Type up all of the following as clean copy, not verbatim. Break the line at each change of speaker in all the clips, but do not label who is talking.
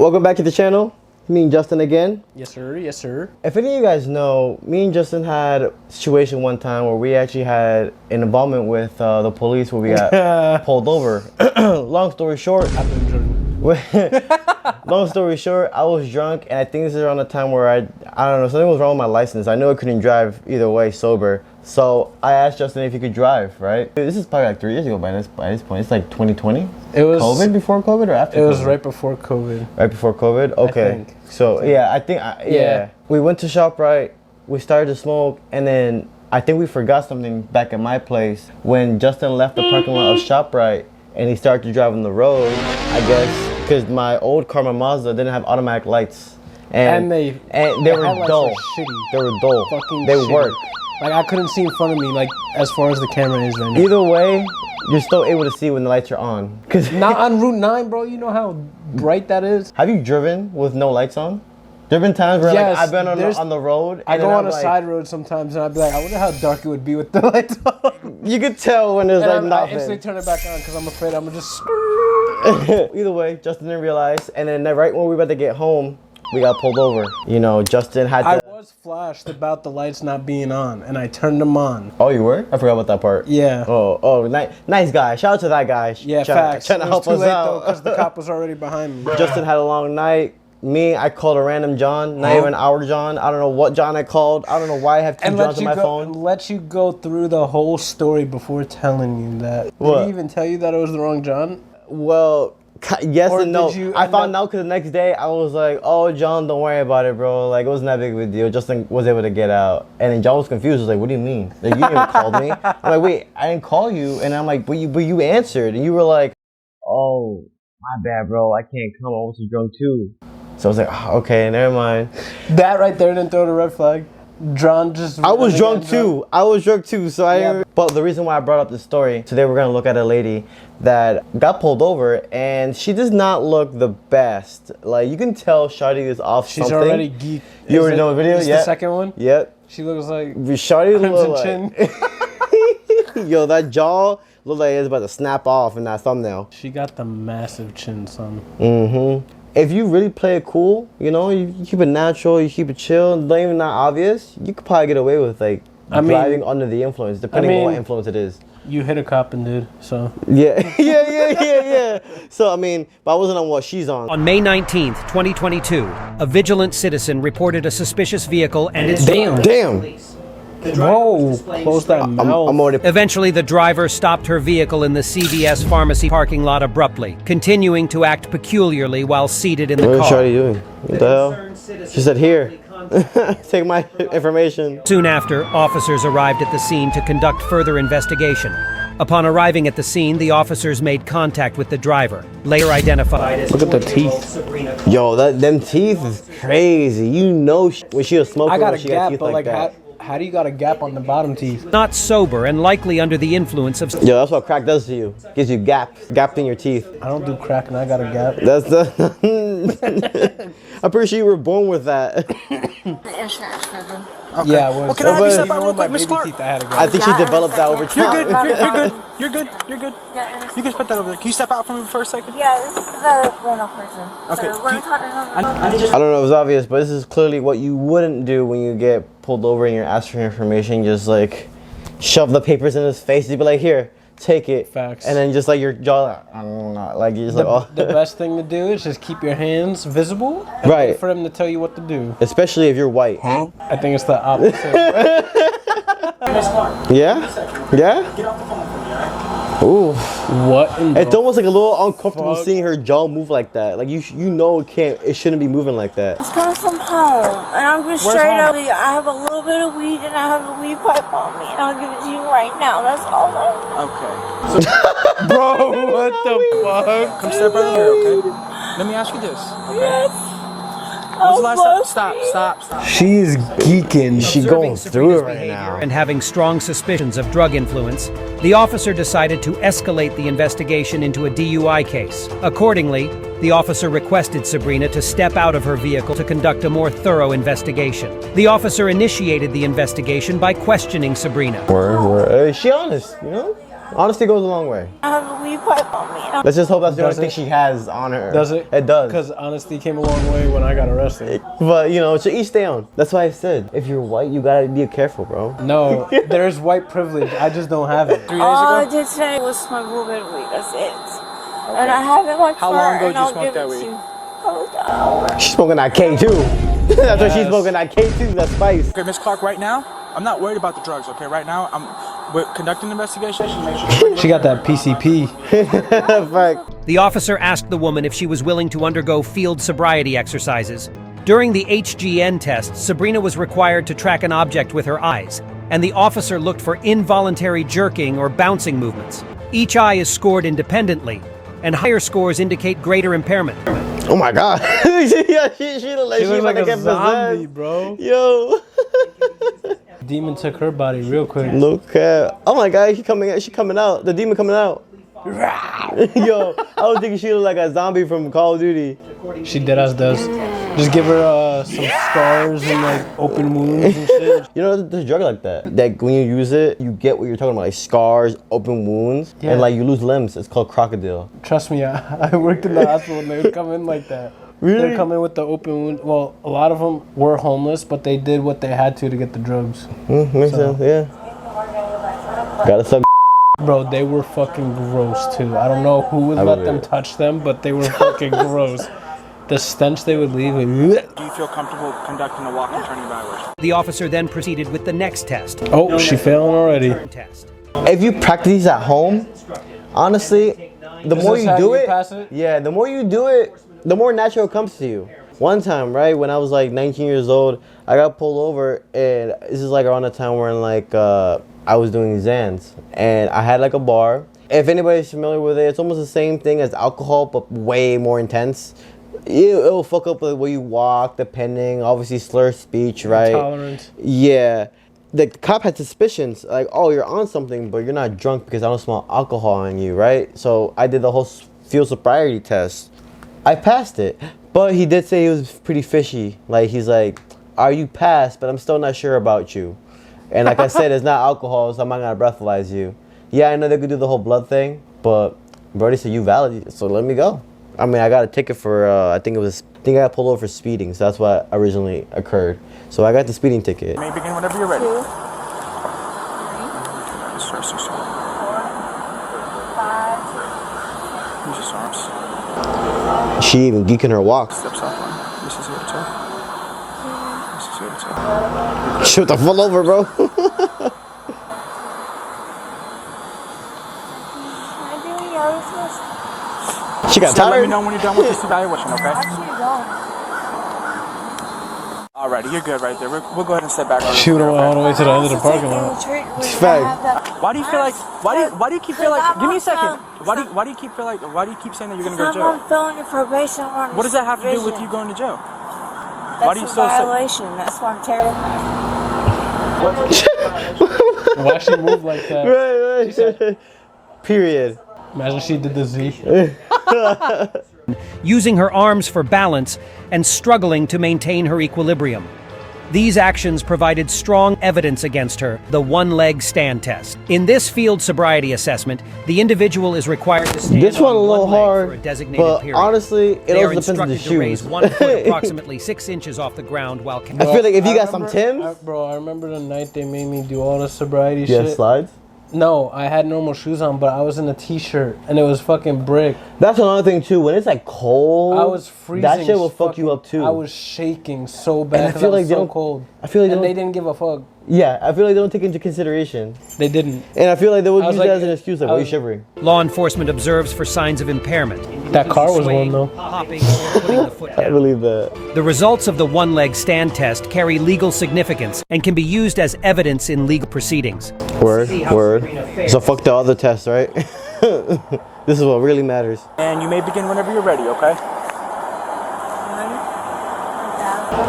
Welcome back to the channel. Me and Justin again.
Yes, sir. Yes, sir.
If any of you guys know, me and Justin had a situation one time where we actually had an involvement with the police where we got pulled over. Long story short, long story short, I was drunk, and I think this is around the time where I don't know, something was wrong with my license. I knew I couldn't drive either way sober. So I asked Justin if he could drive, right? This is probably like 3 years ago by this point. It's like 2020.
It was
COVID, before COVID or after COVID?
It was right before COVID.
Right before COVID? Okay. So yeah, I think, yeah. We went to ShopRite, we started to smoke, and then I think we forgot something back at my place. When Justin left the parking lot of ShopRite and he started to drive on the road, I guess, because my old car, my Mazda, didn't have automatic lights. And they were dull. They were dull. They worked.
Like, I couldn't see in front of me, like, as far as the camera is right now.
Either way, you're still able to see when the lights are on.
Not on Route 9, bro. You know how bright that is?
Have you driven with no lights on? There have been times where like, I've been on the road.
I go on a side road sometimes, and I'd be like, I wonder how dark it would be with the lights on.
You could tell when there's like nothing.
I instantly turn it back on because I'm afraid I'm going to just...
Either way, Justin didn't realize. And then right when we were about to get home, we got pulled over. You know, Justin had to...
I was flashed about the lights not being on, and I turned them on.
Oh, you were? I forgot about that part.
Yeah.
Oh, nice guy. Shout out to that guy.
Yeah, facts.
Trying to help us out.
Because the cop was already behind me.
Justin had a long night. Me, I called a random John, not even our John. I don't know what John I called. I don't know why I have two Johns on my phone.
And let you go through the whole story before telling you that.
What?
Did he even tell you that it was the wrong John?
Well, yes and no. I found out because the next day I was like, oh, John, don't worry about it, bro. Like, it wasn't that big of a deal. Justin was able to get out. And then John was confused. He was like, what do you mean? Like, you didn't call me. I'm like, wait, I didn't call you. And I'm like, but you answered. And you were like, oh, my bad, bro. I can't come. I was drunk too. So I was like, oh, okay, never mind.
That right there didn't throw the red flag. John just...
I was drunk too. I was drunk too. So But the reason why I brought up this story, today we're going to look at a lady that got pulled over, and she does not look the best. Like, you can tell Shawty is off something.
She's already geeked.
You already know the video?
Yeah. The second one?
Yep.
She looks like...
Shawty
Crimson
Chin. Yo, that jaw looked like it's about to snap off in that thumbnail.
She got the massive chin, son.
Mm-hmm. If you really play it cool, you know, you keep it natural, you keep it chill, not even that obvious, you could probably get away with, like, driving under the influence, depending on what influence it is.
You hit a cop and dude, so...
Yeah. So, I mean, but I wasn't on what she's on.
On May 19th, 2022, a vigilant citizen reported a suspicious vehicle and its...
Damn!
Whoa, close that mouth.
Eventually, the driver stopped her vehicle in the CVS pharmacy parking lot abruptly, continuing to act peculiarly while seated in the car.
What is Shawty doing? What the hell? She said, here, take my information.
Soon after, officers arrived at the scene to conduct further investigation. Upon arriving at the scene, the officers made contact with the driver, later identified as...
Look at the teeth.
Yo, them teeth is crazy. You know when she was smoking,
I got a
she
gap,
got teeth
but
like that.
How do you got a gap on the bottom teeth?
not sober and likely under the influence of...
Yo, that's what crack does to you. Gives you gap in your teeth.
I don't do crack and I got a gap.
That's the... I'm pretty sure you were born with that.
Okay. Yeah, well,
can I have you step out real
my
quick, Miss
baby
Clark?
teeth, I had a gap.
I think she developed that over time.
You're good. You can put that over there. Can you step out for me for a second?
Yeah, this is the rental person.
Okay.
So we're talking about...
I don't know if it's obvious, but this is clearly what you wouldn't do when you get pulled over and you're asked for information. Just like shove the papers in his face. You'd be like, here, take it.
Facts.
And then just like your jaw, I don't know, like you're just like, oh.
The best thing to do is just keep your hands visible. And
right.
wait for them to tell you what to do.
Especially if you're white. Huh?
I think it's the opposite.
Yeah? Yeah?
Get off the phone for me, alright?
Ooh.
What?
It's almost like a little uncomfortable seeing her jaw move like that. Like you know it shouldn't be moving like that.
It's coming from home, and I'm just straight up. I have a little bit of weed, and I have a weed pipe on me, and I'll give it to you right now. That's all.
Okay.
Bro, what the fuck?
Come step right here, okay? Let me ask you this. Okay?
Yes.
When's the last time? Stop.
She's geeking. She's going through it right
behavior
now.
and having strong suspicions of drug influence, the officer decided to escalate the investigation into a DUI case. Accordingly, the officer requested Sabrina to step out of her vehicle to conduct a more thorough investigation. The officer initiated the investigation by questioning Sabrina.
Is she honest, you know? Honesty goes a long way.
I have a weed pipe on me.
Let's just hope that's the only
Does
thing
it?
she has on her.
Does it?
It does.
Because honesty came a long way when I got arrested.
But, you know, to each their own. That's why I said, if you're white, you gotta be careful, bro.
No, there's white privilege. I just don't have it.
3 days
All I
ago?
did today was smoke a little bit of weed. That's it. And I have it in my
How
car,
long ago
and
did you
I'll
smoke
give
that
it
weed?
to you. Oh,
She's smoking that K2. That's what she's
Yes.
smoking, that K2, that spice.
Okay, Miss Clark, right now, I'm not worried about the drugs, okay? Right now, we're conducting an investigation.
She got that PCP.
Fact.
The officer asked the woman if she was willing to undergo field sobriety exercises. During the HGN test, Sabrina was required to track an object with her eyes, and the officer looked for involuntary jerking or bouncing movements. Each eye is scored independently, and higher scores indicate greater impairment.
Oh my god. she look like
She
she
looks
about
like
to
a
get
zombie,
possessed.
bro.
Yo.
Demon took her body real quick.
Look at. Oh my god, she coming out. The demon coming out. Yo, I was thinking she looked like a zombie from Call of Duty.
She deadass does. Just give her some scars and like open wounds and shit.
You know, there's a drug like that. That when you use it, you get what you're talking about, like scars, open wounds,
Yeah.
and like you lose limbs. It's called crocodile.
Trust me, I worked in the hospital and they would come in like that.
Really?
They'd come in with the open wound. Well, a lot of them were homeless, but they did what they had to get the drugs.
Makes sense, yeah. Gotta suck.
Bro, they were fucking gross too. I don't know who would let
believe
them
it.
touch them, but they were fucking gross. The stench they would leave.
Do you feel comfortable conducting a walking turning backwards?
The officer then proceeded with the next test.
Oh, she failing already.
Test.
If you practice these at home, honestly, the more
this
you
how
do
you
it,
pass it?
yeah, the more you do it, the more natural it comes to you. One time, right, when I was like 19 years old, I got pulled over, and this is like around the time when like I was doing exams, and I had like a bar. If anybody's familiar with it, it's almost the same thing as alcohol, but way more intense. It'll fuck up the way you walk, depending, obviously slur speech, right?
Tolerant.
Yeah. The cop had suspicions, like, oh, you're on something, but you're not drunk because I don't smell alcohol on you, right? So I did the whole field sobriety test. I passed it, but he did say he was pretty fishy. Like, he's like, are you passed, but I'm still not sure about you. And like I said, it's not alcohol, so I'm not gonna breathalyze you. Yeah, I know they could do the whole blood thing, but Brody said you valid, so let me go. I mean, I got a ticket for, I think I got pulled over for speeding, so that's what originally occurred. So I got the speeding ticket.
You may begin whenever you're ready.
2, 3,
Stretch this out.
4, 5.
Use your arms.
She even geeking her walk.
Steps up one. This is your toe. This is your toe.
Shoot the full over, bro.
Can I do any other tests?
She got
So let me
tired.
know when you're done with this evaluation, okay?
Actually, don't.
Alrighty, you're good right there. We'll go ahead and step back.
She would have went all the way to the end of the
Also
parking
taking
lot.
the treatment.
Fact.
I have that-
Why do you feel like? Why do you keep feel like? Give me a second. Why do
Stop.
you keep feel like? Why do you keep saying that you're gonna go to
I'm
jail?
felony probation. I'm on
What does that have to do with
supervision.
you going to jail?
That's
why do you
a
still say-
violation. That's why I'm terrible.
Why she moved like that?
Right. Period.
Imagine she did the Z.
Using her arms for balance and struggling to maintain her equilibrium. These actions provided strong evidence against her, the one-leg stand test. In this field sobriety assessment, the individual is required to stand
This one a
on
little
one leg
hard,
for a designated
but
period.
honestly, it
They are
also depends on the
instructed to raise
shoes.
one foot approximately 6 inches off the ground while
I feel like if you got some Timbs,
Bro, I remember the night they made me do all the sobriety
you have
shit.
slides.
No, I had normal shoes on, but I was in a t-shirt and it was fucking brick.
That's another thing too. When it's like cold,
I was freezing.
That shit will fuck
fucking-
you up too.
I was shaking so bad.
And I
'cause
feel
was
like they
so
don't-
cold.
I feel like
and
they
they
don't-
didn't give a fuck.
Yeah, I feel like they don't take into consideration,
They didn't.
and I feel like they would
I was
use that
like-
as an excuse. Like,
I
why are you
was-
shivering?
Law enforcement observes for signs of impairment.
That car was
Swaying,
warm though.
hopping, or putting the foot
I
down.
believe that.
The results of the one-leg stand test carry legal significance and can be used as evidence in legal proceedings.
Word. So fuck the other tests, right? This is what really matters.
And you may begin whenever you're ready, okay?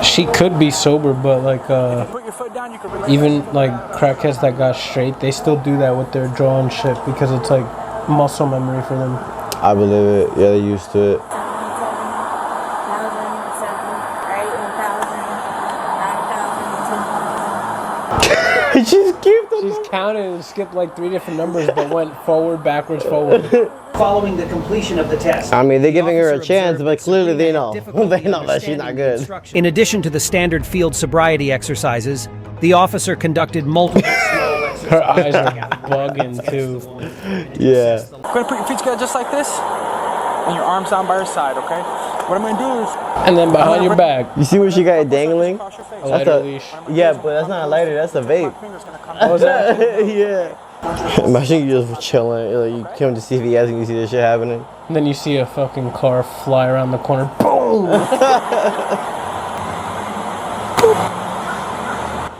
She could be sober, but like
Put your foot down. You can relax.
even like crackheads that got straight, they still do that with their jaw and shit because it's like muscle memory for them.
I believe it. Yeah, they're used to it.
7,000, 7,000, 8,000, 9,000, 10,000.
She's kept
She's counted and skipped like 3 different numbers, but went forward, backwards, forward.
Following the completion of the test,
I mean, they're giving her a
officer
chance,
observed
but
that
clearly they
Sabrina
know.
had difficulty
They know that she's not
understanding the
good.
instructions. In addition to the standard field sobriety exercises, the officer conducted multiple small exercises.
Her eyes are bugging too.
Yeah.
I'm gonna put your feet together just like this, and your arms down by your side, okay? What I'm gonna do is,
And then behind your back,
You see where she got it dangling?
cross your face.
a lighter leash.
Yeah, but that's not a lighter, that's a vape.
Finger's gonna come
Oh, is that?
Yeah. Imagine you just chilling, like you come to CVS and you see this shit happening.
And then you see a fucking car fly around the corner. Boom!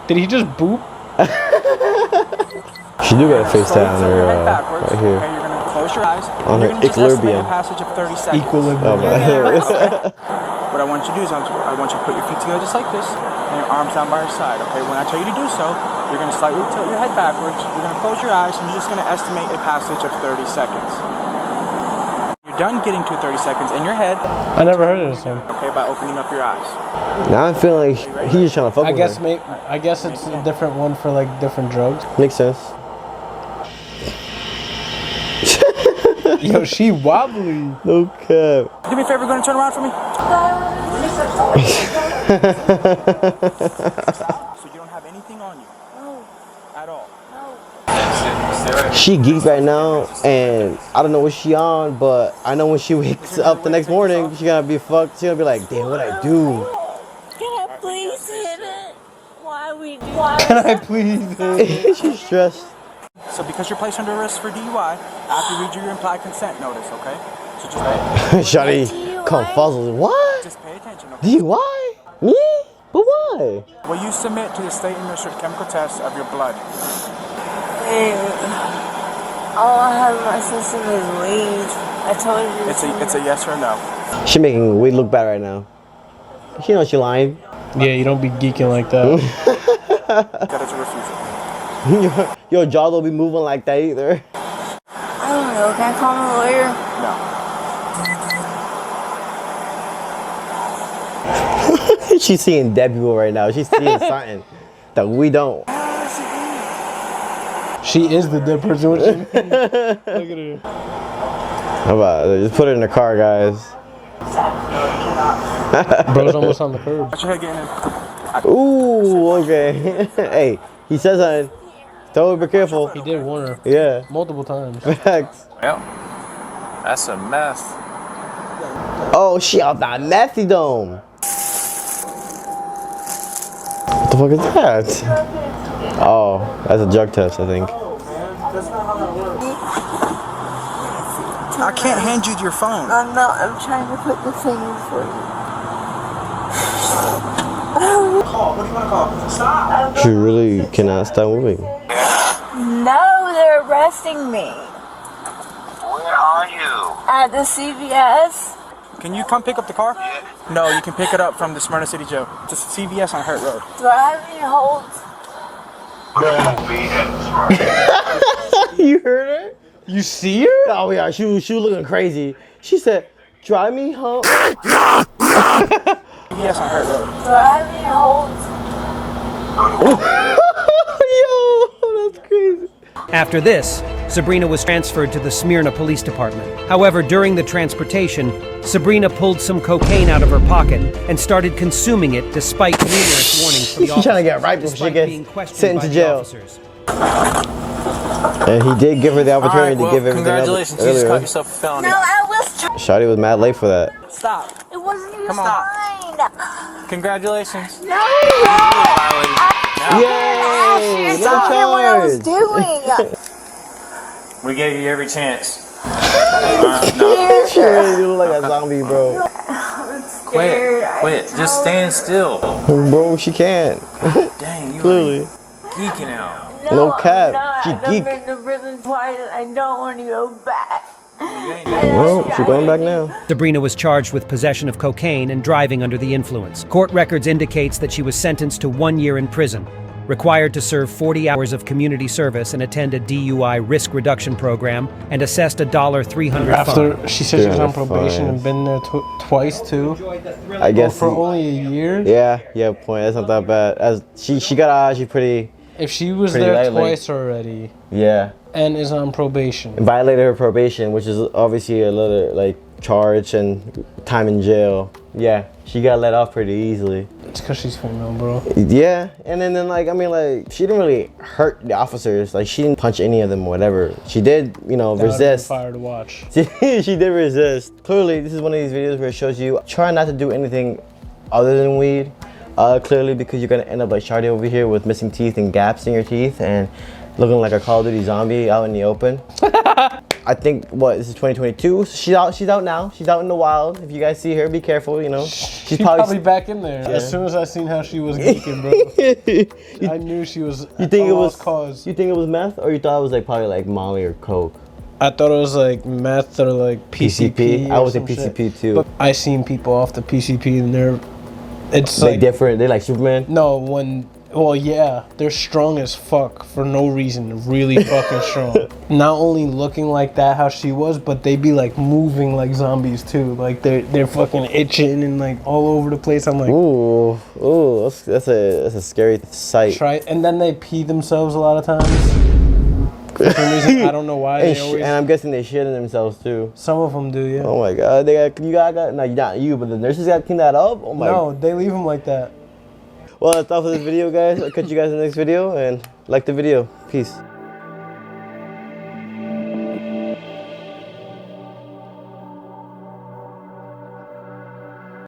Did he just boop?
She do got a face down
Head
there,
backwards.
right here.
Okay, you're gonna close your eyes.
On
You're
her
gonna just estimate
equilibrium.
a passage of 30 seconds.
Equilibrium.
Oh my
What I want you to do is I want you to put your feet together just like this, and your arms down by your side, okay? When I tell you to do so, you're gonna slightly tilt your head backwards, you're gonna close your eyes, and you're just gonna estimate a passage of 30 seconds. You're done getting to 30 seconds in your head,
I never heard of this one.
okay, by opening up your eyes.
Now I'm feeling like he's just trying to fuck
I
with
guess
her.
I guess it's a different one for like different drugs.
Makes sense.
Yo, she wobbly.
No cap.
Do me a favor, go and turn around for me. So you don't have anything on you.
No,
At all.
no.
She geeked right now, and I don't know what she on, but I know when she wakes up the next morning, she gonna be fucked. She gonna be like, damn, what I do?
Can I please hit it? Why we do?
Can I please?
She's stressed.
So because you're placed under arrest for DUI, I have to read you your implied consent notice, okay? So just
Shawty, confuzzled. What?
just pay attention, okay?
DUI? Me? But why?
Will you submit to the state-administered chemical test of your blood?
All I have in my system is weed. I told you.
It's a yes or no.
She making we look bad right now. She knows she lying.
Yeah, you don't be geeking like that.
That is a refusal.
Your jaw don't be moving like that either.
I don't know. Can I call my lawyer?
No.
She's seeing dead people right now. She's seeing something that we don't.
She is the dead person. What you mean? Look at her.
How about just put her in the car, guys?
Bro's almost on the curb.
Watch your head getting in.
Ooh, okay. Hey, he says something. Tell her be careful.
He did warn her
Yeah.
multiple times.
Facts.
Well, that's a mess.
Oh, she out that methy dome. What the fuck is that? Oh, that's a drug test, I think.
I can't hand you your phone.
I'm not. I'm trying to put the thing for you.
Call. What do you want to call? Stop.
She really cannot stop moving.
No, they're arresting me
Where are you?
at the CVS.
Can you come pick up the car? No, you can pick it up from the Smyrna City Jail. It's a CVS on Hurt Road.
Do I have any holds?
You heard her?
You see her?
Oh yeah, she was looking crazy. She said, "Drive me home."
CVS on Hurt Road.
Do I have any holds?
Yo, that's crazy.
After this, Sabrina was transferred to the Smyrna Police Department. However, during the transportation, Sabrina pulled some cocaine out of her pocket and started consuming it despite numerous warnings from the
She's
officers.
trying to get right before she
despite
gets
being questioned
sent
by
to
the
jail.
officers.
And he did give her the opportunity to give everything
Congratulations,
up
you just caught
earlier.
yourself a felony.
No, I was.
Shawty was mad late for that.
Stop.
It wasn't even
Come on.
signed.
Congratulations.
No.
Yay!
You
No
saw me what I was
charge.
doing.
We gave you every chance.
You look like a zombie, bro.
Quit. Just stand still.
Bro, she can't.
Dang, you
Clearly.
geeking out.
No cap.
I'm
She
not.
geek.
I've been to prison twice and I don't want to go back.
Well, she's going back now.
Sabrina was charged with possession of cocaine and driving under the influence. Court records indicates that she was sentenced to 1 year in prison, required to serve 40 hours of community service and attend a DUI risk reduction program, and assessed a $300 fine.
After she said she was on
Yeah,
probation
fine.
and been there twice too.
I guess.
For only a year.
Yeah, point. That's not that bad. As she got out, she's pretty.
If she was
Pretty
there
lightly.
twice already
Yeah.
and is on probation.
Violated her probation, which is obviously another like charge and time in jail. Yeah, she got let off pretty easily.
It's because she's female, bro.
Yeah, and then like I mean like she didn't really hurt the officers. Like she didn't punch any of them, whatever. She did, you know,
That would've been
resist.
fire to watch.
She did resist. Clearly, this is one of these videos where it shows you try not to do anything other than weed. Clearly, because you're gonna end up like Shardy over here with missing teeth and gaps in your teeth and looking like a Call of Duty zombie out in the open. I think this is 2022. So she's out now. She's out in the wild. If you guys see her, be careful. You know,
She's probably back in there. As soon as I seen how she was geeking, bro, I knew she was.
You think it was
cause?
You think it was meth, or you thought it was like probably like Molly or Coke?
I thought it was like meth or like PCP.
I was
or
in
some shit.
PCP too.
But I seen people off the PCP and it's
They
like
different. They like Superman.
no well yeah, they're strong as fuck for no reason, really fucking strong. Not only looking like that how she was, but they be like moving like zombies too. Like they're fucking itching and like all over the place. I'm like,
ooh, that's a scary sight.
and then they pee themselves a lot of times. For some reason, I don't know why.
And I'm guessing they shit in themselves too.
Some of them do, yeah.
Oh my god, you got no, not you, but the nurses got to clean that up. Oh my.
No, they leave them like that.
Well, that's all for this video, guys. I'll catch you guys in the next video and like the video. Peace.